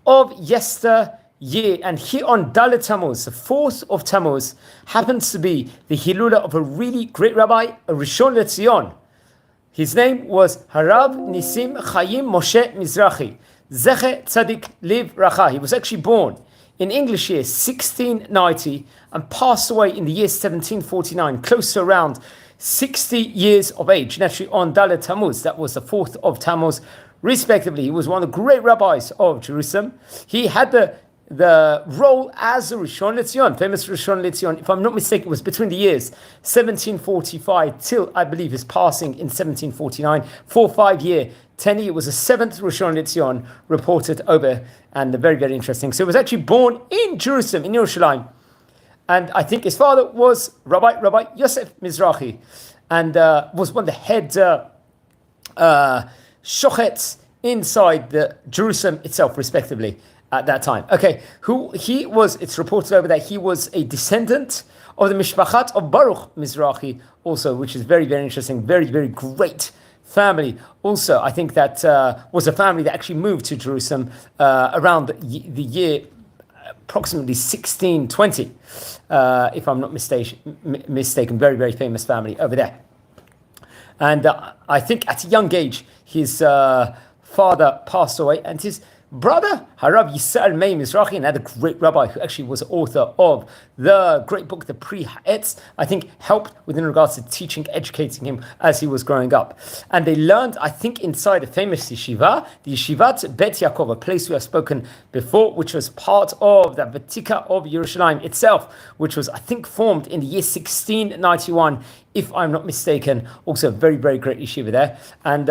of yesteryear. And here on Dalet Tammuz, the 4th of Tammuz, happens to be the Hilula of a really great rabbi, a Rishon Lezion. His name was Harav Nissim Haim Moshe Mizrachi. Zeche Tzadik Liv Racha. He was actually born in English year 1690 and passed away in the year 1749, close to around 60 years of age. Naturally, on Dalet Tammuz, that was the 4th of Tammuz, respectively. He was one of the great rabbis of Jerusalem. He had the role as a Rishon Lezion, famous Rishon Lezion, if I'm not mistaken, it was between the years 1745 till, I believe, his passing in 1749. 4-5 year tenure. It was the 7th Rishon Lezion reported over, and very, very interesting. So he was actually born in Jerusalem, in Yerushalayim. And I think his father was Rabbi Yosef Mizrachi, and was one of the head shochets inside the Jerusalem itself, respectively, at that time. Okay, who he was, it's reported over that he was a descendant of the Mishpachat of Baruch Mizrachi also, which is very, very interesting, very, very great family. Also, I think that was a family that actually moved to Jerusalem around the year approximately 1620, if I'm not mistaken. Very, very famous family over there. And I think at a young age, his father passed away, and his brother, Harav Yisrael Meir Mizrachi, another great rabbi who actually was author of the great book, the Pri Ha'etz, I think helped within regards to teaching, educating him as he was growing up. And they learned, I think, inside a famous yeshiva, the Yeshivat Bet Yaakov, a place we have spoken before, which was part of the Vatika of Yerushalayim itself, which was, I think, formed in the year 1691, if I'm not mistaken. Also a very, very great yeshiva there. And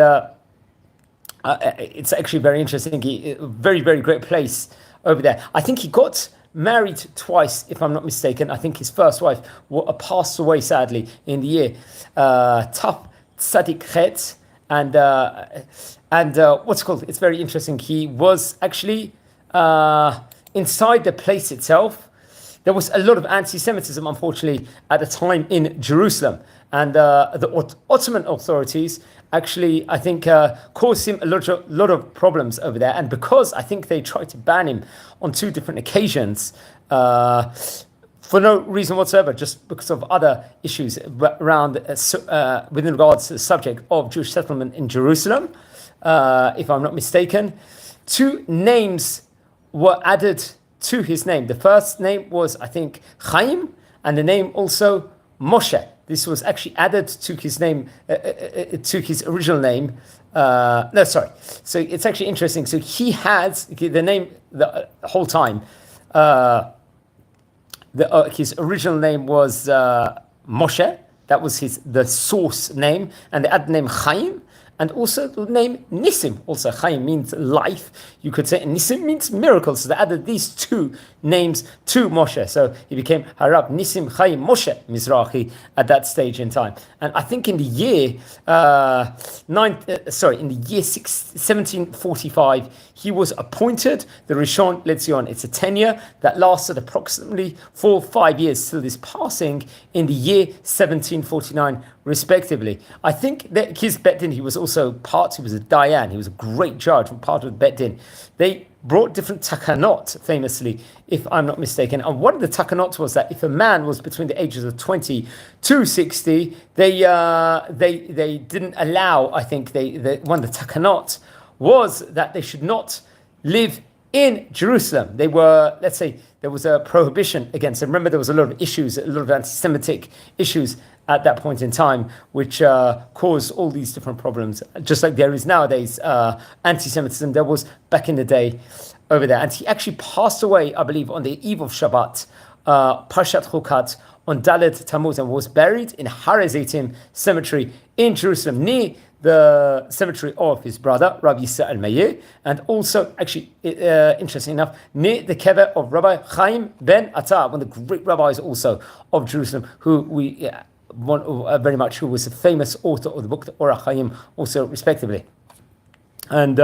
it's actually very interesting. Very, very great place over there. I think he got married twice, if I'm not mistaken. I think his first wife passed away, sadly, in the year Taf Tzadik Chet. And what's it called? It's very interesting. He was actually inside the place itself. There was a lot of anti-Semitism, unfortunately, at the time in Jerusalem. And the Ottoman authorities actually, I think, caused him a lot of problems over there. And because I think they tried to ban him on 2 different occasions, for no reason whatsoever, just because of other issues around, within regards to the subject of Jewish settlement in Jerusalem, if I'm not mistaken, 2 names were added to his name. The first name was, I think, Haim, and the name also Moshe. This was actually added to his name, to his original name. So it's actually interesting. So he had the name the whole time. His original name was Moshe. That was the source name, and they added the name Haim. And also the name Nissim. Also, Haim means life, you could say, and Nissim means miracles. So they added these 2 names to Moshe. So he became Harav Nissim Haim Moshe Mizrachi at that stage in time. And I think in the year 1745, he was appointed the Rishon Lezion. It's a tenure that lasted approximately 4-5 years till his passing in the year 1749, respectively. I think that his Bet Din, he was a Dayan, he was a great judge, part of the Bet Din. They brought different takanot, famously, if I'm not mistaken. And one of the takanot was that if a man was between the ages of 20 to 60, they didn't allow, I think, one of the takanot was that they should not live in Jerusalem. They were, let's say, there was a prohibition against them. Remember, there was a lot of issues, a lot of anti-Semitic issues at that point in time, which caused all these different problems, just like there is nowadays anti-Semitism. There was back in the day over there. And he actually passed away, I believe, on the eve of Shabbat, Parshat Chukat, on Dalet Tammuz, and was buried in Har HaZeitim cemetery in Jerusalem, near the cemetery of his brother, Rabbi Yisrael Meir, and also, actually, interesting enough, near the kever of Rabbi Chaim ben Atar, one of the great rabbis also of Jerusalem, who we very much, who was a famous author of the book, the Orach Haim, also respectively. And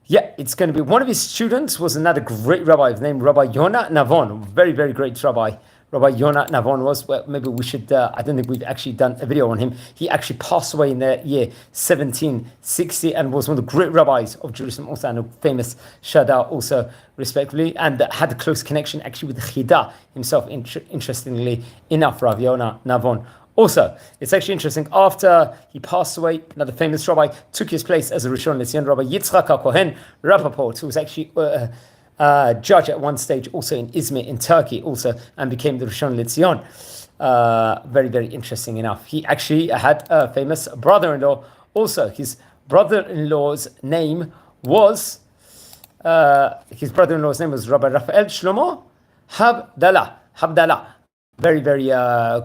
it's going to be one of his students was another great rabbi named Rabbi Yonah Navon, very, very great rabbi Rabbi Yonah Navon was. Well, maybe we should, I don't think we've actually done a video on him. He actually passed away in the year 1760 and was one of the great rabbis of Jerusalem, also, and a famous Shada also, respectively, and had a close connection actually with the Chida himself, interestingly enough, Rabbi Yonah Navon. Also, it's actually interesting, after he passed away, another famous rabbi took his place as a Rishon Lecion, Rabbi Yitzchak Kýhen Rapaport, who was actually judge at one stage also in Izmir in Turkey also, and became the Rishon Lecion. Very, very interesting enough. He actually had a famous brother-in-law also. His brother-in-law's name was Rabbi Raphael Shlomo Havdalah. Very, very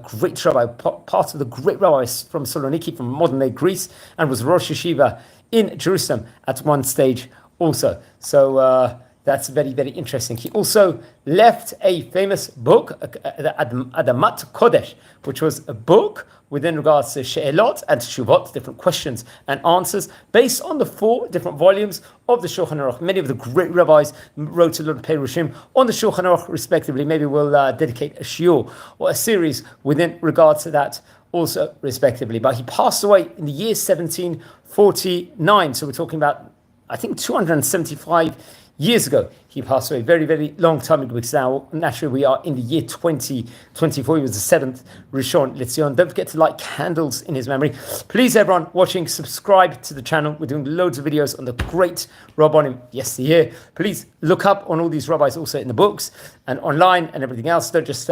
great rabbi, part of the great rabbis from Saloniki, from modern-day Greece, and was Rosh Yeshiva in Jerusalem at one stage also. So that's very, very interesting. He also left a famous book, Adamat Kodesh, which was a book within regards to She'elot and Teshuvot, different questions and answers, based on the 4 different volumes of the Shulchan Aruch. Many of the great rabbis wrote a lot of Perushim on the Shulchan Aruch, respectively. Maybe we'll dedicate a shiur or a series within regards to that also, respectively. But he passed away in the year 1749. So we're talking about, I think, 275 years ago. He passed away, very, very long time ago, because now, naturally, we are in the year 2024. He was the 7th Rishon Lezion. Don't forget to light candles in his memory. Please, everyone watching, subscribe to the channel. We're doing loads of videos on the great Rabbanim yesteryear. Please look up on all these rabbis also in the books and online and everything else. Don't just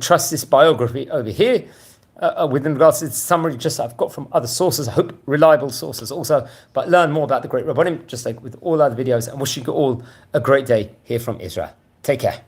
trust this biography over here. Within regards to the summary, just I've got from other sources, I hope reliable sources also, but learn more about the great Rabbanim, just like with all other videos, and wishing you all a great day here from Israel. Take care.